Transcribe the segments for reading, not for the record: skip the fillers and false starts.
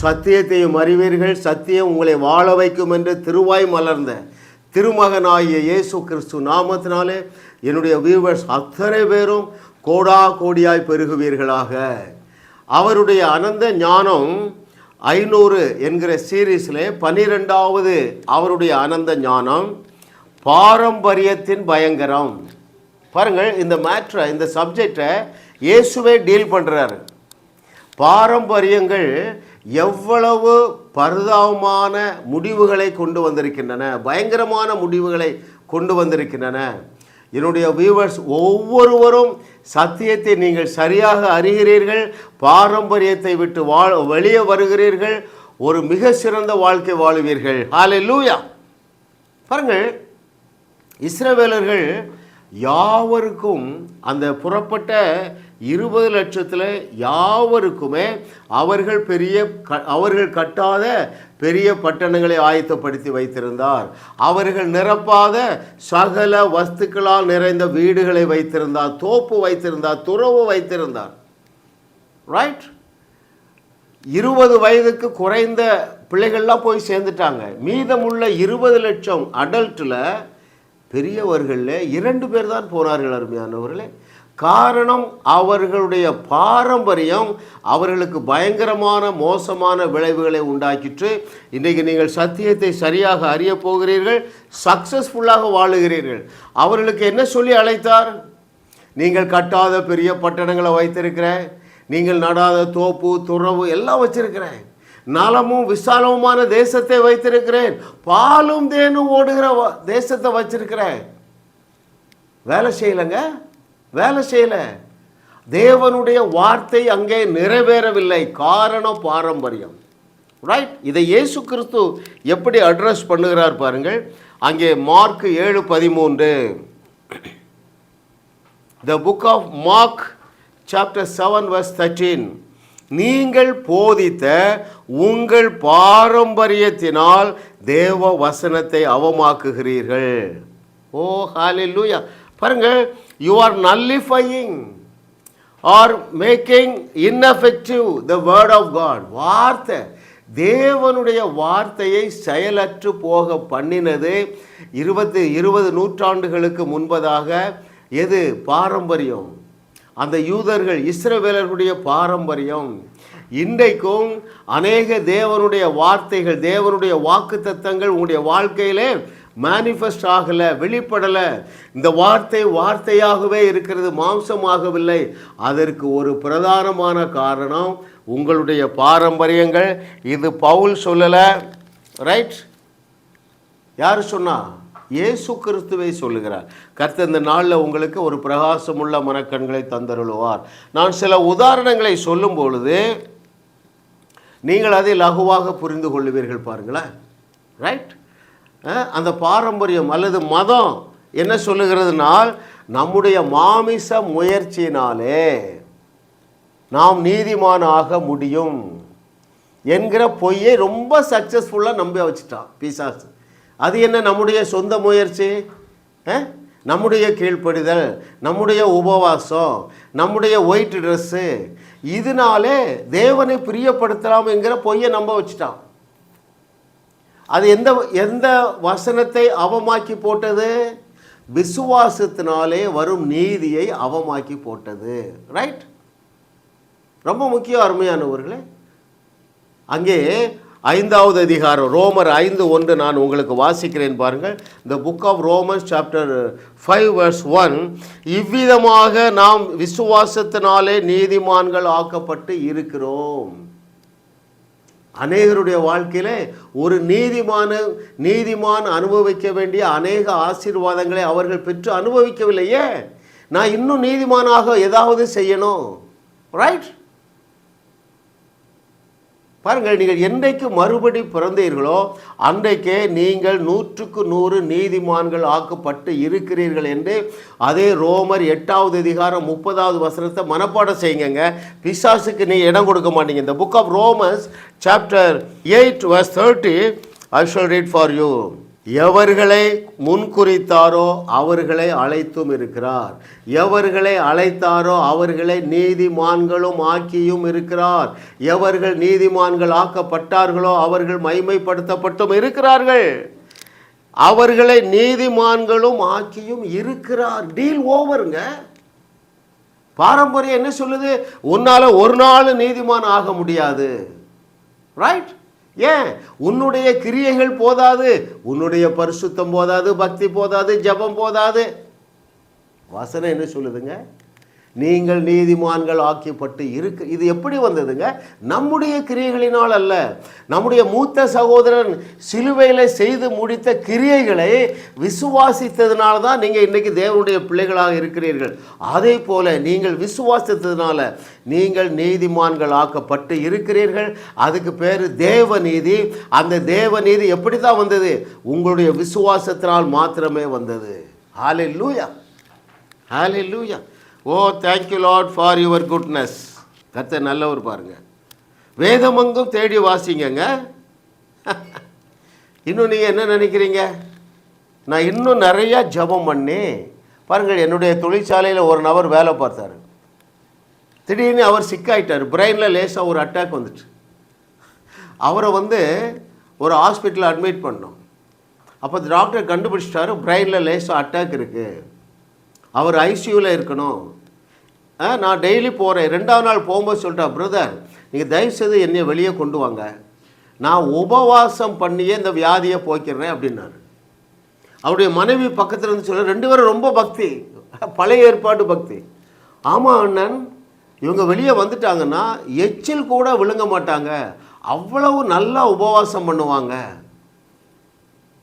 சத்தியத்தையும் அறிவீர்கள், சத்தியம் உங்களை வாழ வைக்கும் என்று திருவாய் மலர்ந்த திருமகனாகிய இயேசு கிறிஸ்து நாமத்தினாலே என்னுடைய வியூவர்ஸ் அத்தனை பேரும் கோடா கோடியாய் பெருகுவீர்களாக. அவருடைய அனந்த ஞானம் 500 என்கிற சீரீஸில் 12வது அவருடைய அனந்த ஞானம் பாரம்பரியத்தின் பயங்கரம். பாருங்கள், இந்த மேட்ரை, இந்த சப்ஜெக்டை இயேசுவே டீல் பண்ணுறாரு. பாரம்பரியங்கள் எவ்வளவு பரிதாபமான முடிவுகளை கொண்டு வந்திருக்கின்றன, பயங்கரமான முடிவுகளை கொண்டு வந்திருக்கின்றன. என்னுடைய வியூவர்ஸ் ஒவ்வொருவரும் சத்தியத்தை நீங்கள் சரியாக அறிகிறீர்கள், பாரம்பரியத்தை விட்டு வெளியே வருகிறீர்கள், ஒரு மிக சிறந்த வாழ்க்கை வாழுவீர்கள். ஹல்லேலூயா. பாருங்கள், இஸ்ரவேலர்கள் யாவருக்கும் அந்த புறப்பட்ட 20 லட்சத்தில் யாவருக்குமே அவர்கள் கட்டாத பெரிய பட்டணங்களை ஆயத்தப்படுத்தி வைத்திருந்தார். அவர்கள் நிரப்பாத சகல வஸ்துக்களால் நிறைந்த வீடுகளை வைத்திருந்தார், தோப்பு வைத்திருந்தார், துறவு வைத்திருந்தார். ரைட்? 20 வயதுக்கு குறைந்த பிள்ளைகள்லாம் போய் சேர்ந்துட்டாங்க. மீதமுள்ள 20 லட்சம் அடல்ட்டில் பெரியவர்களில் 2 பேர் தான் போனார்கள். அருமையானவர்களே, காரணம் அவர்களுடைய பாரம்பரியம் அவர்களுக்கு பயங்கரமான மோசமான விளைவுகளை உண்டாக்கிற்று. இன்றைக்கு நீங்கள் சத்தியத்தை சரியாக அறிய போகிறீர்கள், சக்ஸஸ்ஃபுல்லாக வாழுகிறீர்கள். அவர்களுக்கு என்ன சொல்லி அழைத்தார்? நீங்கள் கட்டாத பெரிய பட்டணங்களை வைத்திருக்கிறேன், நீங்கள் நடாத தோப்பு துறவு எல்லாம் வச்சிருக்கிறேன், நலமும் விசாலமுமான தேசத்தை வைத்திருக்கிறேன், பாலும் தேனும் ஓடுகிற தேசத்தை வச்சிருக்கிறேன். வேலை செய்யலைங்க, வேலை செய்யலை. தேவனுடைய வார்த்தை அங்கே நிறைவேறவில்லை. காரணம் பாரம்பரியம். ரைட்? இதை இயேசு கிறிஸ்து எப்படி அட்ரஸ் பண்ணுகிறார் பாருங்கள். அங்கே Mark 7:13, the book of Mark chapter 7:13, நீங்கள் போதித்த உங்கள் பாரம்பரியத்தினால் தேவ வசனத்தை அவமாக்குகிறீர்கள். ஓ ஹல்லேலூயா. பாருங்கள், you are nullifying or making ineffective the word of God. வார்த்தை, தேவனுடைய வார்த்தையை செயலற்று போக பண்ணினது 20 நூற்றாண்டுகளுக்கு முன்பதாக எது? பாரம்பரியம். அந்த யூதர்கள், இஸ்ரவேலர்களுடைய பாரம்பரியம். இன்றைக்கும் அநேக தேவனுடைய வார்த்தைகள், தேவனுடைய வாக்குத்தத்தங்கள் உங்களுடைய வாழ்க்கையிலே மேனிஃபெஸ்ட் ஆகலை, வெளிப்படலை. இந்த வார்த்தையாகவே இருக்கிறது, மாம்சமாகவில்லை. அதற்கு ஒரு பிரதானமான காரணம் உங்களுடைய பாரம்பரியங்கள். இது பவுல் சொல்லலை. ரைட்? யார் சொன்னா? இயேசு கிறிஸ்துவை சொல்லுகிறார். கர்த்தர் இந்த நாளில் உங்களுக்கு ஒரு பிரகாசமுள்ள மனக்கண்களை தந்தருளுவார். நான் சில உதாரணங்களை சொல்லும் பொழுது நீங்கள் அதை லகுவாக புரிந்து கொள்ளுவீர்கள். பாருங்களேன். ரைட்? அந்த பாரம்பரியம் அல்லது மதம் என்ன சொல்லுகிறதுனால், நம்முடைய மாமிச முயற்சியினாலே நாம் நீதிமானாக முடியும் என்கிற பொய்யை ரொம்ப சக்ஸஸ்ஃபுல்லாக நம்ப வச்சுட்டான் பிசாசு. அது என்ன? நம்முடைய சொந்த முயற்சி, நம்முடைய கீழ்ப்படிதல், நம்முடைய உபவாசம், நம்முடைய ஒயிட் ட்ரெஸ்ஸு, இதனாலே தேவனை பிரியப்படுத்தலாம் என்கிற பொய்யை நம்ப வச்சுட்டான். அது எந்த வசனத்தை அவமாக்கி போட்டது? விசுவாசத்தினாலே வரும் நீதியை அவமாக்கி போட்டது. ரைட்? ரொம்ப முக்கியம் அருமையானவர்களே. அங்கே 5வது அதிகாரம் ரோமர் 5:1 நான் உங்களுக்கு வாசிக்கிறேன் பாருங்கள். The book of Romans chapter 5:1, இவ்விதமாக நாம் விசுவாசத்தினாலே நீதிமான்கள் ஆக்கப்பட்டு இருக்கிறோம். அநேகருடைய வாழ்க்கையில் ஒரு நீதிமான் அனுபவிக்க வேண்டிய அநேக ஆசீர்வாதங்களை அவர்கள் பெற்று அனுபவிக்கவில்லையே. நான் இன்னும் நீதிமானாக ஏதாவது செய்யணும். ரைட்? பாருங்கள், நீங்கள் என்றைக்கு மறுபடி பிறந்தீர்களோ அன்றைக்கே நீங்கள் 100க்கு 100 நீதிமான்கள் ஆக்கப்பட்டு இருக்கிறீர்கள் என்று அதே ரோமர் 8வது அதிகாரம் 30வது வசனத்தை மனப்பாடம் செய்யுங்க. பிசாசுக்கு நீ இடம் கொடுக்க மாட்டீங்க. இந்த book of Romans chapter 8:30 I shall read for you. எவர்களை முன்குறித்தாரோ அவர்களை அழைத்தும் இருக்கிறார், எவர்களை அழைத்தாரோ அவர்களை நீதிமான்களும் ஆக்கியும் இருக்கிறார், எவர்கள் நீதிமான்கள் ஆக்கப்பட்டார்களோ அவர்கள் மகிமைப்படுத்தப்பட்டும் இருக்கிறார்கள், அவர்களை நீதிமான்களும் ஆக்கியும் இருக்கிறார். டீல் ஓவருங்க. பாரம்பரியம் என்ன சொல்லுது? உன்னால ஒரு நாள் நீதிமான் ஆக முடியாது. ரைட்? ஏன்? உன்னுடைய கிரியைகள் போதாது, உன்னுடைய பரிசுத்தம் போதாது, பக்தி போதாது, ஜபம் போதாது. வசனம் என்ன சொல்லுதுங்க? நீங்கள் நீதிமான்கள் ஆக்கப்பட்டு இருக்கு. இது எப்படி வந்ததுங்க? நம்முடைய கிரியைகளினால் அல்ல. நம்முடைய மூத்த சகோதரன் சிலுவையில் செய்து முடித்த கிரியைகளை விசுவாசித்ததுனால தான் நீங்கள் இன்றைக்கி தேவனுடைய பிள்ளைகளாக இருக்கிறீர்கள். அதே போல் நீங்கள் விசுவாசித்ததுனால நீங்கள் நீதிமான்கள் ஆக்கப்பட்டு இருக்கிறீர்கள். அதுக்கு பேர் தேவநீதி. அந்த தேவநீதி எப்படி தான் வந்தது? உங்களுடைய விசுவாசத்தினால் மாத்திரமே வந்தது. Hallelujah, hallelujah. Oh thank you lord for your goodness. கர்த்தர் நல்லவர் பாருங்க. வேதமங்கும் தேடி வாசிங்கங்க. இன்னும் நீங்கள் என்ன நினைக்கிறீங்க? நான் இன்னும் நிறையா ஜபம் பண்ணி பாருங்கள். என்னுடைய தொழிற்சாலையில் ஒரு நபர் வேலை பார்த்தார். திடீர்னு அவர் சிக்காயிட்டார். பிரெயினில் லேசாக ஒரு அட்டாக் வந்துட்டு அவரை ஒரு ஹாஸ்பிட்டலில் அட்மிட் பண்ணோம். அப்போ டாக்டர் கண்டுபிடிச்சிட்டாரு பிரெயினில் லேசாக அட்டாக் இருக்குது, அவர் ஐசியூவில் இருக்கணும். நான் டெய்லி போகிறேன். 2வது நாள் போகும்போது சொல்லிட்டா, பிரதர் நீங்கள் தயவுசெய்து என்னை வெளியே கொண்டு வாங்க, நான் உபவாசம் பண்ணியே இந்த வியாதியை போய்க்கிறேன் அப்படின்னாரு. அவருடைய மனைவி பக்கத்தில் இருந்து சொல்ல, 2 பேரும் ரொம்ப பக்தி, பழைய ஏற்பாடு பக்தி. ஆமாம் அண்ணன், இவங்க வெளியே வந்துட்டாங்கன்னா எச்சில் கூட விழுங்க மாட்டாங்க, அவ்வளவு நல்லா உபவாசம் பண்ணுவாங்க.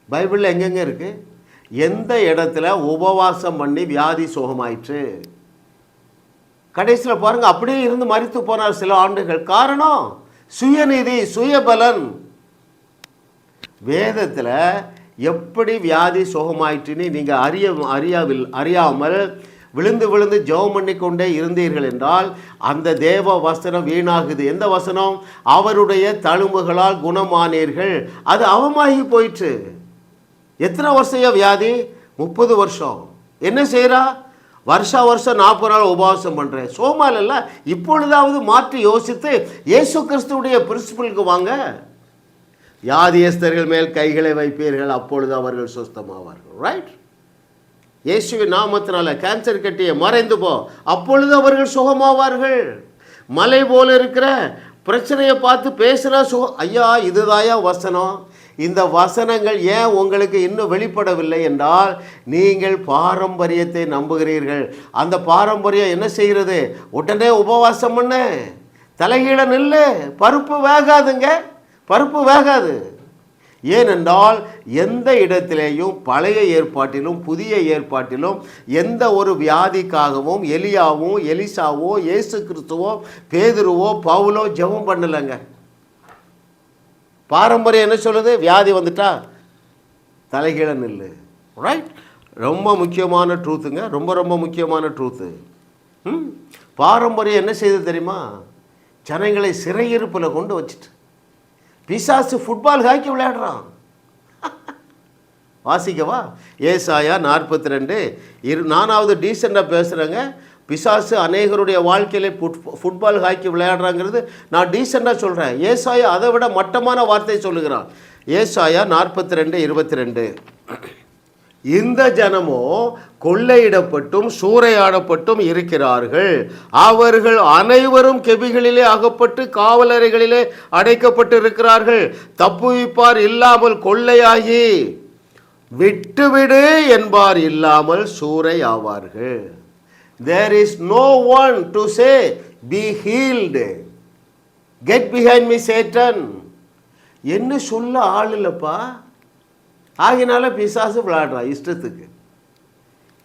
பைபிளில் எங்கெங்கே இருக்குது? எந்த இடத்துல உபவாசம் பண்ணி வியாதி சுகமாயிற்று? கடைசியில் பாருங்கள், அப்படியே இருந்து மரித்து போனார் சில ஆண்டுகள். காரணம் சுயநீதி, சுயபலன். வேதத்தில் எப்படி வியாதி சுகமாயிற்றுன்னு நீங்கள் அறியாமல் விழுந்து விழுந்து ஜெபம் பண்ணி கொண்டே இருந்தீர்கள் என்றால் அந்த தேவ வசனம் வீணாகுது. எந்த வசனம்? அவருடைய தழும்புகளால் குணமானீர்கள். அது அவமாகி போயிற்று. எத்தனை வருஷம் வியாதி? 30 வருஷம். என்ன செய்கிறா? வருஷம் 40 நாள் உபவாசம் பண்ணுறேன். சோமால் இல்லை. இப்பொழுதாவது மாற்றி யோசித்து இயேசு கிறிஸ்துவுடைய பிரின்சிபலுக்கு வாங்க. வியாதியஸ்தர்கள் மேல் கைகளை வைப்பீர்கள், அப்பொழுது அவர்கள் சுஸ்தமாவார்கள். ரைட்? இயேசுவின் நாமத்தினால கேன்சர் கட்டிய மறைந்து போ, அப்பொழுது அவர்கள் சுகமாவார்கள். மலை போல இருக்கிற பிரச்சனையை பார்த்து பேசுகிற ஐயா இதுதாயா வசனம். இந்த வசனங்கள் ஏன் உங்களுக்கு இன்னும் வெளிப்படவில்லை என்றால் நீங்கள் பாரம்பரியத்தை நம்புகிறீர்கள். அந்த பாரம்பரியம் என்ன செய்கிறது? உடனே உபவாசம் பண்ண, தலைகீழ நில்லு, பருப்பு வேகாதுங்க, பருப்பு வேகாது. ஏனென்றால் எந்த இடத்திலேயும் பழைய ஏற்பாட்டிலும் புதிய ஏற்பாட்டிலும் எந்த ஒரு வியாதிக்காகவும் எலியாவோ எலிசாவோ இயேசு கிறிஸ்துவோ பேதுருவோ பவுலோ ஜெபம் பண்ணலைங்க. பாரம்பரியம் என்ன சொல்லுது? வியாதி வந்துட்டா தலைகீழ நில்லு. ரைட்? ரொம்ப முக்கியமான ட்ரூத்துங்க, ரொம்ப ரொம்ப முக்கியமான ட்ரூத்து. பாரம்பரியம் என்ன செய்யுது தெரியுமா? ஜனங்களை சிறையிருப்பில் கொண்டு வச்சுட்டு பிசாசு ஃபுட்பால் ஹாக்கி விளையாடுறான். வாசிக்கவா? ஏசாயா 42 4வது டீசெண்டாக பேசுகிறேங்க. பிசாசு அநேகருடைய வாழ்க்கையிலே ஃபுட்பால் ஹாக்கி விளையாடுறாங்கிறது நான் டீசெண்டாக சொல்கிறேன். ஏசாயா அதை விட மட்டமான வார்த்தை சொல்லுகிறான். ஏசாயா 42:22 இந்த ஜனமோ கொள்ளையிடப்பட்டும் சூறையாடப்பட்டும் இருக்கிறார்கள், அவர்கள் அனைவரும் கெபிகளிலே அகப்பட்டு காவலறைகளிலே அடைக்கப்பட்டு இருக்கிறார்கள், தப்புவிப்பார் இல்லாமல் கொள்ளையாகி விட்டுவிடு என்பார் இல்லாமல் சூறை ஆவார்கள். There is no one to say be healed, get behind me Satan. என்ன சொல்ல ஆள் இல்லைப்பா. ஆகினால பிசாசு விளையாடுறான் இஷ்டத்துக்கு.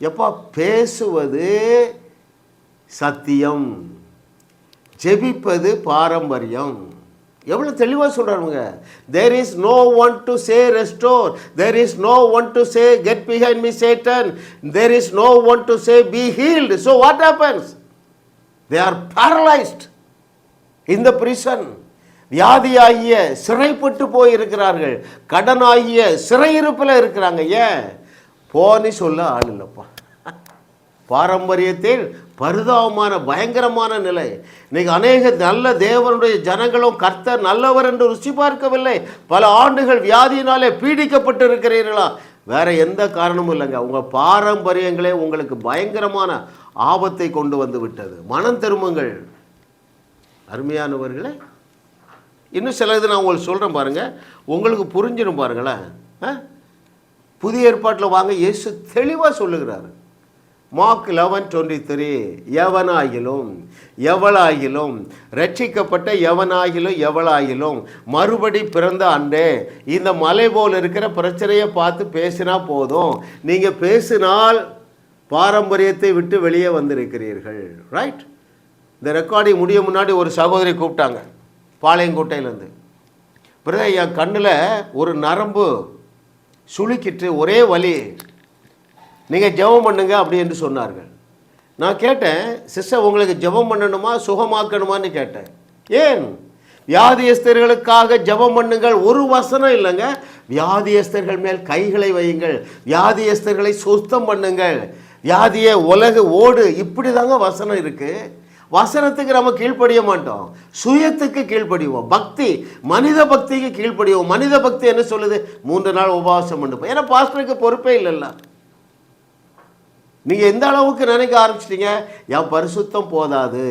எப்பா பேசுவது சத்தியம், ஜெபிப்பது பாரம்பரியம். எவ்வளோ தெளிவாக சொல்கிறாருங்க. there is no one to say restore, there is no one to say get behind me Satan, there is no one to say be healed. So what happens? They are paralyzed in the prison. வியாதியாகிய சிறைப்பட்டு போய் இருக்கிறார்கள், கடனாகிய சிறையிருப்பில் இருக்கிறாங்க. ஏன் போன்னு சொல்ல ஆள் இல்லைப்பா. பாரம்பரியத்தில் பரிதாபமான பயங்கரமான நிலை. இன்னைக்கு அநேக நல்ல தேவனுடைய ஜனங்களும் கர்த்தர் நல்லவர் என்று ருசி பார்க்கவில்லை. பல ஆண்டுகள் வியாதியினாலே பீடிக்கப்பட்டு இருக்கிறீர்களா? வேற எந்த காரணமும் இல்லைங்க. உங்கள் பாரம்பரியங்களே உங்களுக்கு பயங்கரமான ஆபத்தை கொண்டு வந்து விட்டது. மனம் திரும்புங்கள் அருமையானவர்களே. இன்னும் சில இது நான் உங்களுக்கு சொல்கிறேன் பாருங்கள், உங்களுக்கு புரிஞ்சிடும் பாருங்களேன். புதிய ஏற்பாட்டில் வாங்க, இயேசு தெளிவாக சொல்லுகிறார். மார்க் 11:23, எவனாகிலும் எவளாகிலும் ரட்சிக்கப்பட்ட எவனாகிலும் எவளாகிலும் மறுபடி பிறந்த அன்றே இந்த மலை போல் இருக்கிற பிரச்சனையை பார்த்து பேசினா போதும். நீங்கள் பேசினால் பாரம்பரியத்தை விட்டு வெளியே வந்திருக்கிறீர்கள். ரைட்? இந்த ரெக்கார்டிங் முடிய முன்னாடி ஒரு சகோதரி கூப்பிட்டாங்க பாளையங்கோட்டையிலேருந்து. பிறகு என் கண்ணில் ஒரு நரம்பு சுளுக்கிட்டு ஒரே வலி, நீங்கள் ஜெபம் பண்ணுங்க அப்படி என்று சொன்னார்கள். நான் கேட்டேன், சிஸ்டர் உங்களுக்கு ஜெபம் பண்ணணுமா சுகமாக்கணுமான்னு கேட்டேன். ஏன்? வியாதியஸ்தர்களுக்காக ஜெபம் பண்ணுங்கள் ஒரு வசனம் இல்லைங்க. வியாதியஸ்தர்கள் மேல் கைகளை வையுங்கள், வியாதியஸ்தர்களை சுத்தம் பண்ணுங்கள், வியாதியை உலக ஓடு, இப்படி தாங்க வசனம் இருக்குது. வசனத்துக்கு நம்ம கீழ்ப்படிய மாட்டோம், சுயத்துக்கு கீழ்ப்படிவோம். பக்தி, மனித பக்திக்கு கீழ்ப்படிவோம். மனித பக்தி என்ன சொல்லுது? 3 நாள் உபவாசம் பண்ணுப்போம். ஏன்னா பாஸ்டருக்கு பொறுப்பே இல்லைல்ல. நீங்கள் எந்த அளவுக்கு நினைக்க ஆரம்பிச்சிட்டீங்க, என் பரிசுத்தம் போதாது,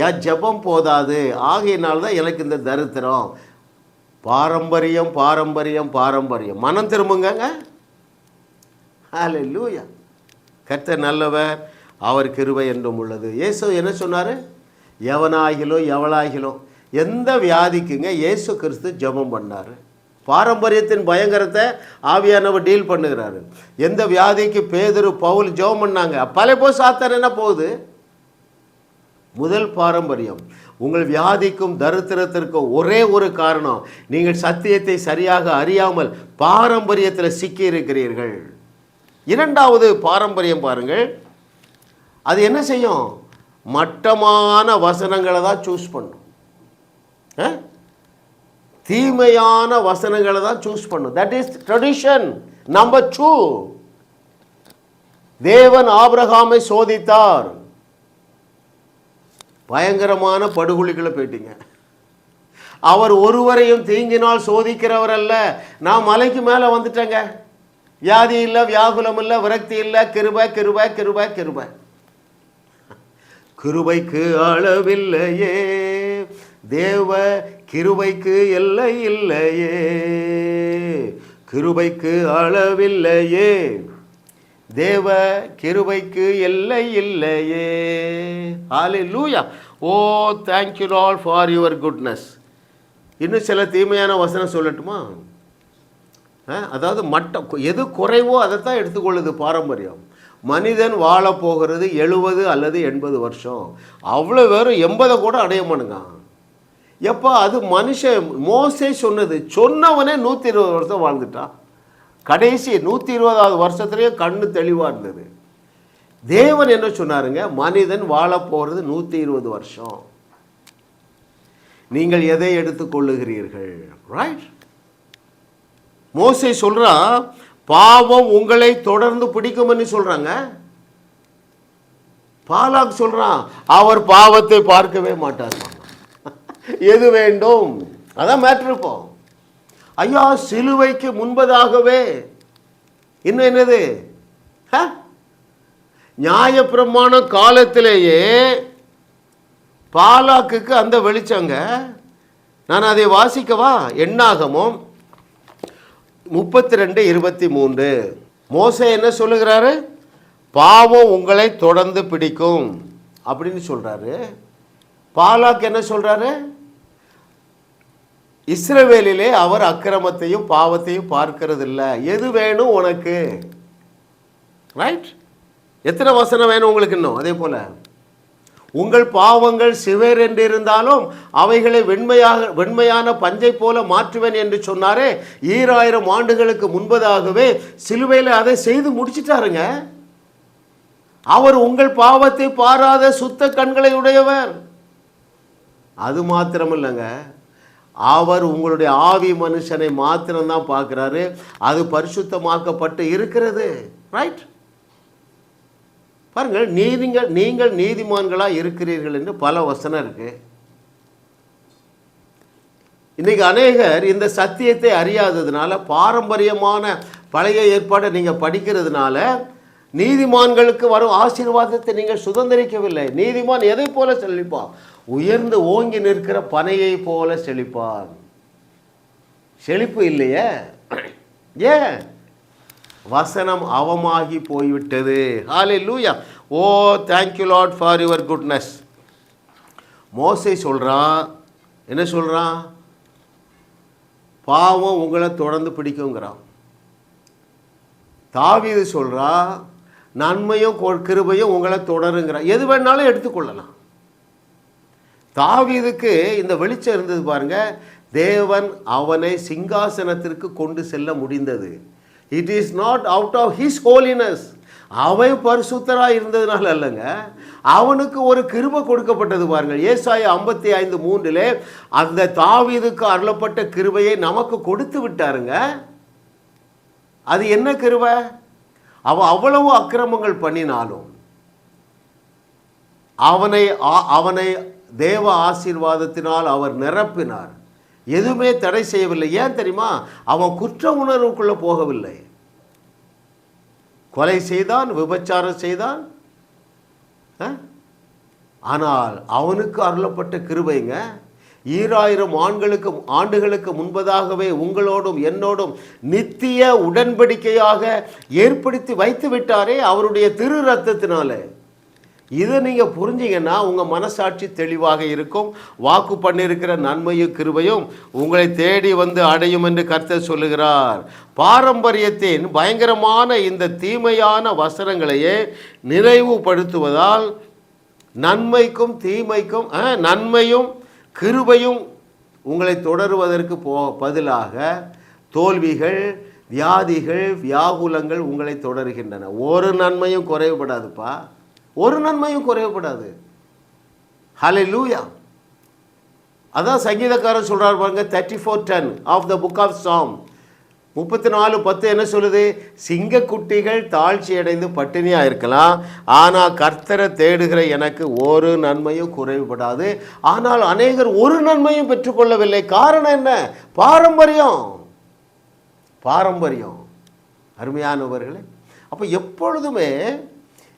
என் ஜெபம் போதாது, ஆகையினால்தான் எனக்கு இந்த தரித்திரம். பாரம்பரியம் பாரம்பரியம் பாரம்பரியம். மனம் திரும்புங்க. ஹல்லேலூயா. கர்த்தர் நல்லவர், அவர் கிருபை என்றும் உள்ளது. இயேசு என்ன சொன்னார்? எவனாகிலும் எவளாகிலும் எந்த வியாதிக்குங்க இயேசு கிறிஸ்து ஜெபம் பண்ணார். பாரம்பரியத்தின் பயங்கரத்தை ஆவியானவர் டீல் பண்ணுகிறாரு. எந்த வியாதிக்கு பேதுரு பவுல் ஜெபம் பண்ணாங்க, பல போய் சாத்தான் என்ன போகுது? முதல் பாரம்பரியம். உங்கள் வியாதிக்கும் தரித்திரத்திற்கும் ஒரே ஒரு காரணம், நீங்கள் சத்தியத்தை சரியாக அறியாமல் பாரம்பரியத்தில் சிக்கி இருக்கிறீர்கள். இரண்டாவது பாரம்பரியம் பாருங்கள், அது என்ன செய்யும்? மட்டமான வசனங்களை தான் சூஸ் பண்ணும், தீமையான வசனங்களை தான் சூஸ் பண்ணும். That is tradition. நம்பர் 2, தேவன் ஆபிரகாமை சோதித்தார். பயங்கரமான படுகொலிகளை போயிட்டீங்க. அவர் ஒருவரையும் தீங்கினால் சோதிக்கிறவர் அல்ல. நான் மலைக்கு மேலே வந்துட்டேங்க, வியாதி இல்லை, வியாகுலம் இல்லை, விரக்தி இல்லை, கிருபை கிருபை கிருபை கிருபை. கிருபைக்கு அளவில்லையே, தேவ கிருபைக்கு எல்லை இல்லையே, கிருபைக்கு அளவில்லையே, தேவ கிருபைக்கு எல்லை இல்லையே. Hallelujah. Oh thank you lord for your goodness. இன்னும் சில தீமையான வசனம் சொல்லட்டுமா? அதாவது மட்டம் எது குறைவோ அதைத்தான் எடுத்துக்கொள்ளுது பாரம்பரியம். மனிதன் வாழப்போகிறது 70 அல்லது 80 வருஷம். அவ்வளோ வெறும் 80 கூட அடைய மானுங்க. எப்போ அது மனுஷன் மோசே சொன்னது, சொன்னவனே 120 வருஷம் வாழ்ந்துட்டான். கடைசி 120வது வருஷத்துலேயே கண்ணு தெளிவாக இருந்தது. தேவன் என்ன சொன்னாருங்க? மனிதன் வாழப்போகிறது 120 வருஷம். நீங்கள் எதை எடுத்துக்கொள்ளுகிறீர்கள்? ரைட்? மோசே சொல்றான், பாவம் உங்களை தொடர்ந்து பிடிக்கும்னு சொல்றாங்க. பாலாக் சொல்றான், அவர் பாவத்தை பார்க்கவே மாட்டார். எது வேண்டும்? அதான் மேட்ரு. இப்போ ஐயா சிலுவைக்கு முன்பதாகவே இன்னும் என்னது? நியாயப்பிரமாண காலத்திலேயே பாலாக்குக்கு அந்த வெளிச்சங்க. நான் அதை வாசிக்கவா? எண்ணாகமும் 32:23. மோசே என்ன சொல்லுகிறாரு? பாவம் உங்களை தொடர்ந்து பிடிக்கும் அப்படின்னு சொல்றாரு. பாலாக் என்ன சொல்றாரு? இஸ்ரவேலிலே அவர் அக்கிரமத்தையும் பாவத்தையும் பார்க்கிறது இல்லை. எது வேணும் உனக்கு? ரைட்? எத்தனை வசனம் வேணும் உங்களுக்கு? இன்னும் அதே போல உங்கள் பாவங்கள் சிவேர் என்று இருந்தாலும் அவைகளை வெண்மையான பஞ்சை போல மாற்றுவேன் என்று சொன்னாரே. 2000 ஆண்டுகளுக்கு முன்பதாகவே சிலுவையில் அதை செய்து முடிச்சிட்டாருங்க. அவர் உங்கள் பாவத்தை பாராத சுத்த கண்களை உடையவர். அது மாத்திரம் இல்லைங்க, அவர் உங்களுடைய ஆவி மனுஷனை மாத்திரம்தான் பார்க்குறாரு. அது பரிசுத்தமாக்கப்பட்டு இருக்கிறது. ரைட்? பாருங்கள், நீங்கள் நீதிமான்களாக இருக்கிறீர்கள் என்று பல வசனம் இருக்கு. இன்றைக்கி அநேகர் இந்த சத்தியத்தை அறியாததுனால, பாரம்பரியமான பழைய ஏற்பாடை நீங்கள் படிக்கிறதுனால நீதிமான்களுக்கு வரும் ஆசீர்வாதத்தை நீங்கள் சுதந்திரிக்கவில்லை. நீதிமான் எதை போல செழிப்பான்? உயர்ந்து ஓங்கி நிற்கிற பனையை போல செழிப்பான். செழிப்பு இல்லையே. ஏன்? வசனம் அவமாகி போய்விட்டது. Hallelujah. Oh thank you lord for your goodness. மோசே சொல்கிறான், என்ன சொல்கிறான்? பாவம் உங்களை தொடர்ந்து பிடிக்குங்கிறான். தாவீது சொல்கிறான், நன்மையும் கிருபையும் உங்களை தொடருங்கிறான். எது வேணாலும் எடுத்துக்கொள்ளலாம். தாவீதுக்கு இந்த வெளிச்சம் இருந்தது பாருங்க. தேவன் அவனை சிங்காசனத்திற்கு கொண்டு செல்ல முடிந்தது. It is not out of his holiness. அவன் பரிசுத்தராக இருந்ததுனால அல்லங்க, அவனுக்கு ஒரு கிருபை கொடுக்கப்பட்டது பாருங்கள். ஏசாயா 55:3 அந்த தாவீதுக்கு அருளப்பட்ட கிருபையை நமக்கு கொடுத்து விட்டாருங்க. அது என்ன கிருபை? அவன் அவ்வளவு அக்கிரமங்கள் பண்ணினாலும் அவனை தேவ ஆசீர்வாதத்தினால் அவர் நிரப்பினார். எதுவுமே தடை செய்யவில்லை. ஏன் தெரியுமா? அவன் குற்ற உணர்வுக்குள்ளே போகவில்லை. கொலை செய்தான், விபச்சாரம் செய்தான், ஆனால் அவனுக்கு அருளப்பட்ட கிருபைங்க 2000 ஆண்டுகளுக்கு முன்பதாகவே உங்களோடும் என்னோடும் நித்திய உடன்படிக்கையாக ஏற்படுத்தி வைத்து விட்டாரே அவருடைய திரு ரத்தத்தினாலே. இதை நீங்கள் புரிஞ்சிங்கன்னா உங்கள் மனசாட்சி தெளிவாக இருக்கும். வாக்கு பண்ணியிருக்கிற நன்மையும் கிருபையும் உங்களை தேடி வந்து அடையும் என்று கர்த்தர் சொல்லுகிறார். பாரம்பரியத்தின் பயங்கரமான இந்த தீமையான வசனங்களையே நினைவுபடுத்துவதால் நன்மைக்கும் தீமைக்கும் நன்மையும் கிருபையும் உங்களை தொடருவதற்கு பதிலாக தோல்விகள், வியாதிகள், வியாகுலங்கள் உங்களை தொடர்கின்றன. ஒரு நன்மையும் குறைவுபடாதுப்பா, ஒரு நன்மையும் குறைவுபடாது. ஹல்லேலூயா. அதான் சங்கீதக்காரன் சொல்கிறார் பாருங்க, 34:10 ஆஃப் த புக் ஆஃப் சாம் 34:10 என்ன சொல்லுது? சிங்கக்குட்டிகள் தாழ்ச்சி அடைந்து பட்டினியாக இருக்கலாம், ஆனால் கர்த்தரை தேடுகிற எனக்கு ஒரு நன்மையும் குறைவுபடாது. ஆனால் அநேகர் ஒரு நன்மையும் பெற்றுக்கொள்ளவில்லை. காரணம் என்ன? பாரம்பரியம். பாரம்பரியம். அருமையானவர்களே, அப்போ எப்பொழுதுமே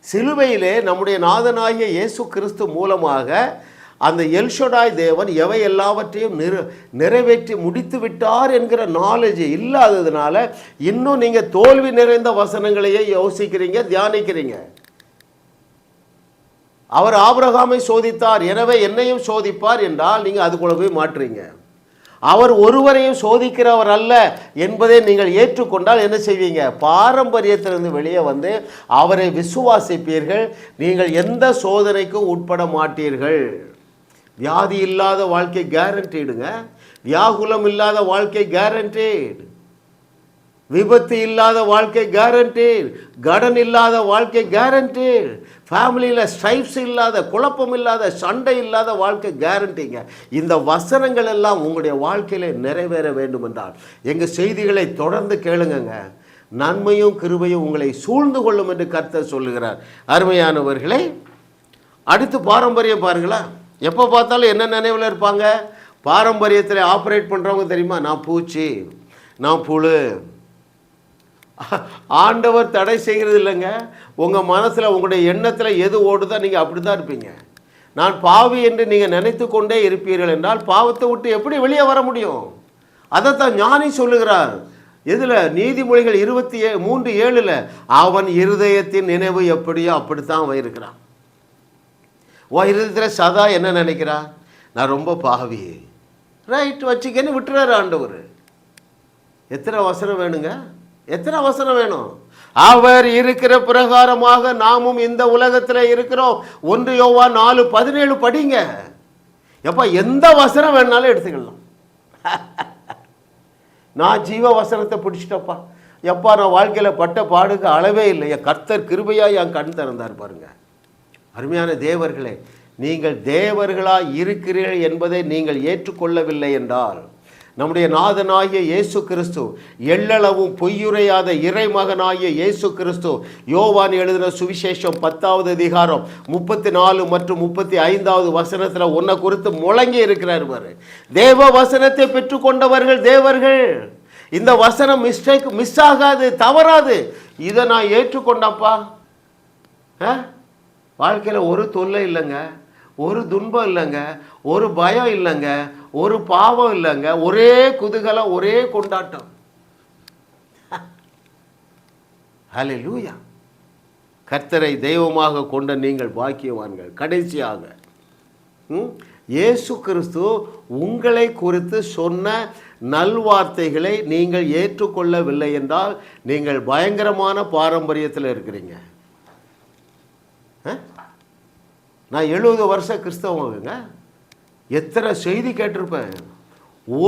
சிலுவையிலே நம்முடைய நாதனாகிய இயேசு கிறிஸ்து மூலமாக அந்த எல்ஷடாய் தேவன் எவை எல்லாவற்றையும் நிறைவேற்றி முடித்து விட்டார் என்கிற நாலேஜ் இல்லாததுனால இன்னும் நீங்கள் தோல்வி நிறைந்த வசனங்களையே யோசிக்கிறீங்க, தியானிக்கிறீங்க. அவர் ஆபிரகாமை சோதித்தார், எனவே என்னையும் சோதிப்பார் என்றால் நீங்கள் அதுக்குள்ள போய் மாற்றுறீங்க. அவர் ஒருவரையும் சோதிக்கிறவர் அல்ல என்பதை நீங்கள் ஏற்றுக்கொண்டால் என்ன செய்வீங்க? பாரம்பரியத்திலிருந்து வெளியே வந்து அவரை விசுவாசிப்பீர்கள். நீங்கள் எந்த சோதனைக்கும் உட்பட மாட்டீர்கள். வியாதி இல்லாத வாழ்க்கை கேரண்டீடுங்க. வியாகுலம் இல்லாத வாழ்க்கை கேரண்டீடு. விபத்து இல்லாத வாழ்க்கை கேரண்டீடு. கடன் இல்லாத வாழ்க்கை கேரண்டீடு. ஃபேமிலியில் ஸ்ட்ரைப்ஸ் இல்லாத, குழப்பம் இல்லாத, சண்டை இல்லாத வாழ்க்கை கேரண்டிங்க. இந்த வசனங்கள் எல்லாம் உங்களுடைய வாழ்க்கையில் நிறைவேற வேண்டும் என்றால் எங்கள் செய்திகளை தொடர்ந்து கேளுங்க. நன்மையும் கிருபையும் உங்களை சூழ்ந்து கொள்ளும் என்று கர்த்தர் சொல்லுகிறார். அருமையானவர்களே, அடுத்து பாரம்பரியம் பாருங்களா. எப்போ பார்த்தாலும் என்ன நினைவில் இருப்பாங்க? பாரம்பரியத்தில் ஆப்ரேட் பண்ணுறவங்க தெரியுமா? நான் பூச்சி, நான் புழு. ஆண்டவர் தடை செய்கிறது இல்லைங்க. உங்கள் மனசில் உங்களுடைய எண்ணத்தில் எது ஓடுதோ நீங்கள் அப்படி தான் இருப்பீங்க. நான் பாவி என்று நீங்கள் நினைத்து கொண்டே இருப்பீர்கள் என்றால் பாவத்தை விட்டு எப்படி வெளியே வர முடியும்? அதைத்தான் ஞானி சொல்லுகிறார். இதில் நீதிமொழிகள் 23:7 அவன் இருதயத்தின் நினைவு எப்படியோ அப்படித்தான் அவன் இருக்கிறான். இருதயத்தில் சதா என்ன நினைக்கிறா? நான் ரொம்ப பாவி. ரைட், வச்சுக்கன்னு விட்டுறாரு ஆண்டவர். எத்தனை வசனம் வேணுங்க? எத்தனை வசனம் வேணும்? அவர் இருக்கிற பிரகாரமாக நாமும் இந்த உலகத்தில் இருக்கிறோம். 1 யோவான் 4:17 படிங்க. எப்பா எந்த வசனம் வேணாலும் எடுத்துக்கலாம். நான் ஜீவ வசனத்தை பிடிச்சிட்டப்பா. எப்பா நான் வாழ்க்கையில் பட்ட பாடுக்கு அளவே இல்லை. என் கர்த்தர் கிருபையாக என் கண் திறந்தார் பாருங்க. அருமையான தேவர்களே, நீங்கள் தேவர்களாய் இருக்கிறீர்கள் என்பதை நீங்கள் ஏற்றுக்கொள்ளவில்லை என்றால், நம்முடைய நாதனாகிய இயேசு கிறிஸ்து, எள்ளளவும் பொய்யுரையாத இறைமகனாகிய இயேசு கிறிஸ்து, யோவான் எழுதின சுவிசேஷம் 10வது அதிகாரம் 34 மற்றும் 35வது வசனத்தில் உன்னை குறித்து முழங்கி இருக்கிறார் பாரு. தேவ வசனத்தை பெற்றுக்கொண்டவர்கள் தேவர்கள். இந்த வசனம் மிஸ் ஆகாது, தவறாது. இதை நான் ஏற்றுக்கொண்டப்பா, வாழ்க்கையில் ஒரு தொல்லை இல்லைங்க, ஒரு துன்பம் இல்லைங்க, ஒரு பயம் இல்லைங்க, ஒரு பாவம் இல்லைங்க, ஒரே குதூகலம், ஒரே கொண்டாட்டம். ஹல்லேலூயா. கர்த்தரை தெய்வமாக கொண்ட நீங்கள் பாக்கியவான்கள். கடைசியாக இயேசு கிறிஸ்து உங்களை குறித்து சொன்ன நல்வார்த்தைகளை நீங்கள் ஏற்றுக்கொள்ளவில்லை என்றால் நீங்கள் பயங்கரமான பாரம்பரியத்தில் இருக்கிறீங்க. நான் 70 வருஷம் கிறிஸ்தவங்க, எத்தனை செய்தி கேட்டிருப்பேன்.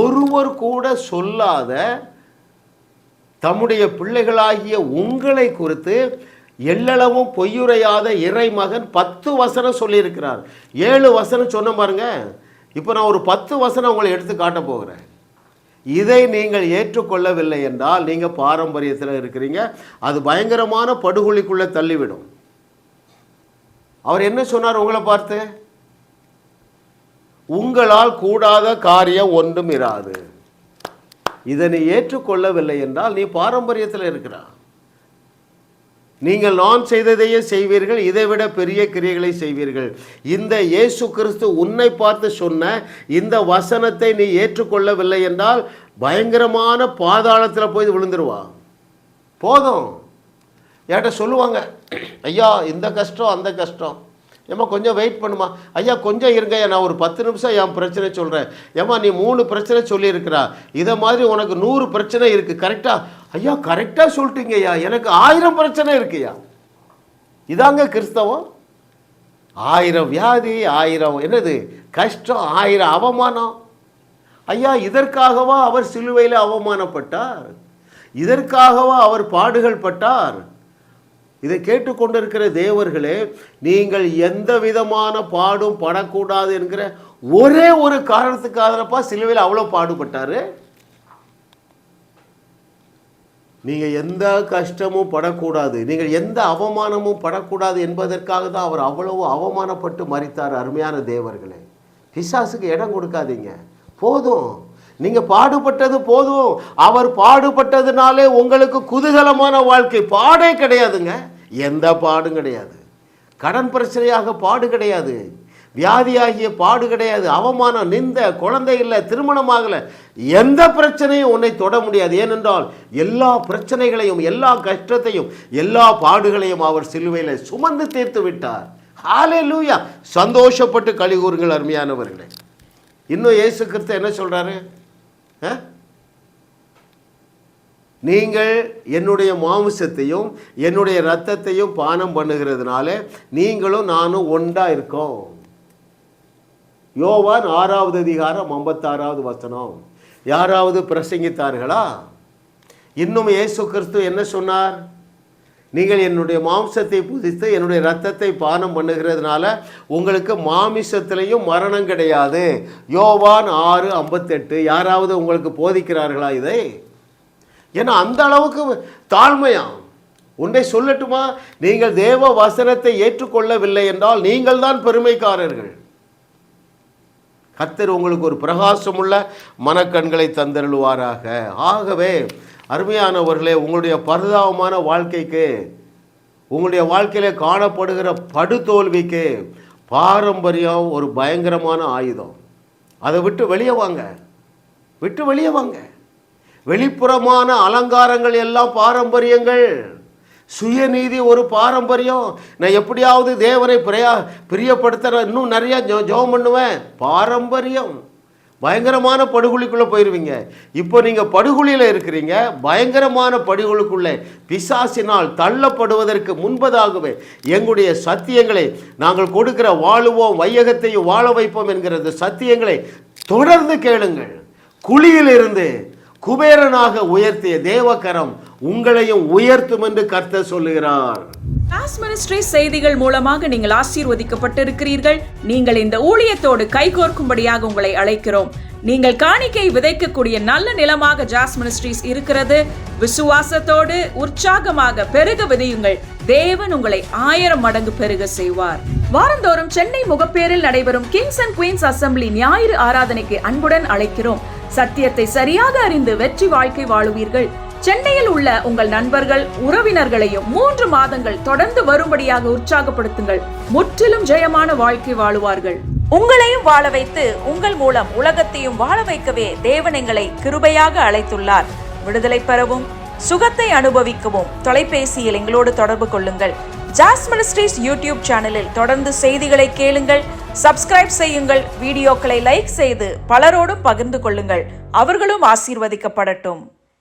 ஒருவர் கூட சொல்லாத தம்முடைய பிள்ளைகளாகிய உங்களை குறித்து எள்ளளவும் பொய்யுரையாத இறைமகன் 10 வசனம் சொல்லியிருக்கிறார். 7 வசனம் சொன்ன பாருங்க. இப்போ நான் ஒரு 10 வசனம் உங்களை எடுத்து காட்ட போகிறேன். இதை நீங்கள் ஏற்றுக்கொள்ளவில்லை என்றால் நீங்கள் பாரம்பரியத்தில் இருக்கிறீங்க. அது பயங்கரமான படுகொலிக்குள்ளே தள்ளிவிடும். அவர் என்ன சொன்னார் உங்களை பார்த்து? உங்களால் கூடாத காரியம் ஒன்றும் இராது. இதை நீ ஏற்றுக்கொள்ளவில்லை என்றால் நீ பாரம்பரியத்தில் இருக்கிறார். நீங்கள் நான் செய்ததையே செய்வீர்கள், இதைவிட பெரிய கிரியைகளை செய்வீர்கள். இந்த இயேசு கிறிஸ்து உன்னை பார்த்து சொன்ன இந்த வசனத்தை நீ ஏற்றுக்கொள்ளவில்லை என்றால் பயங்கரமான பாதாளத்தில் போய் விழுந்துருவா. போதும். என்கிட்ட சொல்லுவாங்க, ஐயா இந்த கஷ்டம் அந்த கஷ்டம், ஏம்மா கொஞ்சம் வெயிட் பண்ணுமா, ஐயா கொஞ்சம் இருங்க, நான் ஒரு 10 நிமிஷம் என் பிரச்சனை சொல்கிறேன். ஏம்மா நீ 3 பிரச்சனை சொல்லியிருக்கிறா, இதை மாதிரி உனக்கு 100 பிரச்சனை இருக்குது கரெக்டாக? ஐயா கரெக்டாக சொல்லிட்டீங்க ஐயா, எனக்கு 1000 பிரச்சனை இருக்குயா. இதாங்க கிறிஸ்தவம். 1000 வியாதி, 1000 என்னது கஷ்டம், 1000 அவமானம். ஐயா இதற்காகவா அவர் சிலுவையில் அவமானப்பட்டார்? இதற்காகவா அவர் பாடுகள் பட்டார்? இதை கேட்டுக்கொண்டிருக்கிற தேவர்களே, நீங்கள் எந்த விதமான பாடும் படக்கூடாது என்கிற ஒரே ஒரு காரணத்துக்காகப்பா சிலுவையில் அவ்வளோ பாடுபட்டாரு. நீங்கள் எந்த கஷ்டமும் படக்கூடாது, நீங்கள் எந்த அவமானமும் படக்கூடாது என்பதற்காக தான் அவர் அவ்வளவு அவமானப்பட்டு மரித்தார். அருமையான தேவர்களே, பிசாசுக்கு இடம் கொடுக்காதீங்க. போதும், நீங்கள் பாடுபட்டது போதும். அவர் பாடுபட்டதுனாலே உங்களுக்கு குதூகலமான வாழ்க்கை. பாடே கிடையாதுங்க, எந்த பாடும் கிடையாது. கடன் பிரச்சனையாக பாடு கிடையாது, வியாதியாகிய பாடு கிடையாது, அவமானம், நிந்த, குழந்தை இல்லை, திருமணமாகலை, எந்த பிரச்சனையும் உன்னை தொட முடியாது. ஏனென்றால் எல்லா பிரச்சனைகளையும், எல்லா கஷ்டத்தையும், எல்லா பாடுகளையும் அவர் சிலுவையில் சுமந்து தீர்த்து விட்டார். ஹல்லேலூயா. சந்தோஷப்பட்டு களி கூறுங்கள் அருமையானவர்களே. இன்னும் இயேசு கிறிஸ்து என்ன சொல்கிறாரு? நீங்கள் என்னுடைய மாமிசத்தையும் என்னுடைய இரத்தத்தையும் பானம் பண்ணுகிறதுனால நீங்களும் நானும் ஒன்றா இருக்கோம். யோவான் 6வது அதிகாரம் 56வது வசனம். யாராவது பிரசங்கித்தார்களா? இன்னும் இயேசு கிறிஸ்து என்ன சொன்னார்? நீங்கள் என்னுடைய மாம்சத்தை புதித்து என்னுடைய இரத்தத்தை பானம் பண்ணுகிறதுனால உங்களுக்கு மாமிசத்திலையும் மரணம் கிடையாது. யோவான் 6:58. யாராவது உங்களுக்கு போதிக்கிறார்களா இதை? ஏன்னா அந்த அளவுக்கு தாழ்மையாம். ஒன்றை சொல்லட்டுமா, நீங்கள் தேவ வசனத்தை ஏற்றுக்கொள்ளவில்லை என்றால் நீங்கள் தான் பெருமைக்காரர்கள். கர்த்தர் உங்களுக்கு ஒரு பிரகாசமுள்ள மனக்கண்களை தந்தருளுவாராக. ஆகவே அருமையானவர்களே, உங்களுடைய பரிதாபமான வாழ்க்கைக்கு, உங்களுடைய வாழ்க்கையில் காணப்படுகிற படுதோல்விக்கு பாரம்பரியம் ஒரு பயங்கரமான ஆயுதம். அதை விட்டு வெளியே வாங்க, விட்டு வெளியே வாங்க. வெளிப்புறமான அலங்காரங்கள் எல்லாம் பாரம்பரியங்கள். சுயநீதி ஒரு பாரம்பரியம். நான் எப்படியாவது தேவனை பிரியப்படுத்த இன்னும் நிறையா ஜெபம் பண்ணுவேன், பாரம்பரியம். பயங்கரமான படுகொலிக்குள்ளே போயிடுவீங்க. இப்போ நீங்கள் படுகொலியில் இருக்கிறீங்க. பயங்கரமான படுகொலிக்குள்ளே பிசாசினால் தள்ளப்படுவதற்கு முன்பதாகவே எங்களுடைய சத்தியங்களை நாங்கள் கொடுக்கிற வாழுவோம் வையகத்தையும் வாழ வைப்போம் என்கிற சத்தியங்களை தொடர்ந்து கேளுங்கள். குழியிலிருந்து குபேரனாக உயர்த்திய தேவகரம் உங்களையும் உயர்த்தும் என்று கர்த்தர் சொல்லுகிறார். ஜாஸ் மினிஸ்ட்ரி செய்திகள் மூலமாக நீங்கள் ஆசீர்வதிக்கப்பட்டிருக்கிறீர்கள். நீங்கள் இந்த ஊழியத்தோடு கைகோர்க்கும்படியாக உங்களை அழைக்கிறோம். நீங்கள் காணிக்கை விதைக்கக்கூடிய நல்ல நிலமாக ஜாஸ் மினிஸ்ட்ரிஸ் இருக்கிறது. விசுவாசத்தோடு உற்சாகமாக பெருக விதையுங்கள். தேவன் உங்களை 1000 மடங்கு பெருக செய்வார். வாரந்தோறும் சென்னை முகப்பேரில் நடைபெறும் கிங்ஸ் அண்ட் குயின்ஸ் அசம்பிளி ஞாயிறு ஆராதனைக்கு அன்புடன் அழைக்கிறோம். சத்தியத்தை சரியாக அறிந்து வெற்றி வாழ்க்கை வாழுவீர்கள். சென்னையில் உள்ள உங்கள் நண்பர்கள் உறவினர்களையும் 3 மாதங்கள் தொடர்ந்து வரும்படியாக உற்சாகப்படுத்துங்கள். முற்றிலும் ஜெயமான வாழ்க்கை வாழுவார்கள். உங்களையும் வாழ வைத்து உங்கள் மூலம் உலகத்தையும் வாழ வைக்கவே தேவன் எங்களை கிருபையாக அழைத்துள்ளார். விடுதலை பெறவும் சுகத்தை அனுபவிக்கவும் தொலைபேசியில் எங்களோடு தொடர்பு கொள்ளுங்கள். ஜாஸ் மினிஸ்ட்ரீஸ் யூடியூப் சேனலில் தொடர்ந்து செய்திகளை கேளுங்கள். சப்ஸ்கிரைப் செய்யுங்கள். வீடியோக்களை லைக் செய்து பலரோடும் பகிர்ந்து கொள்ளுங்கள். அவர்களும் ஆசீர்வதிக்கப்படட்டும்.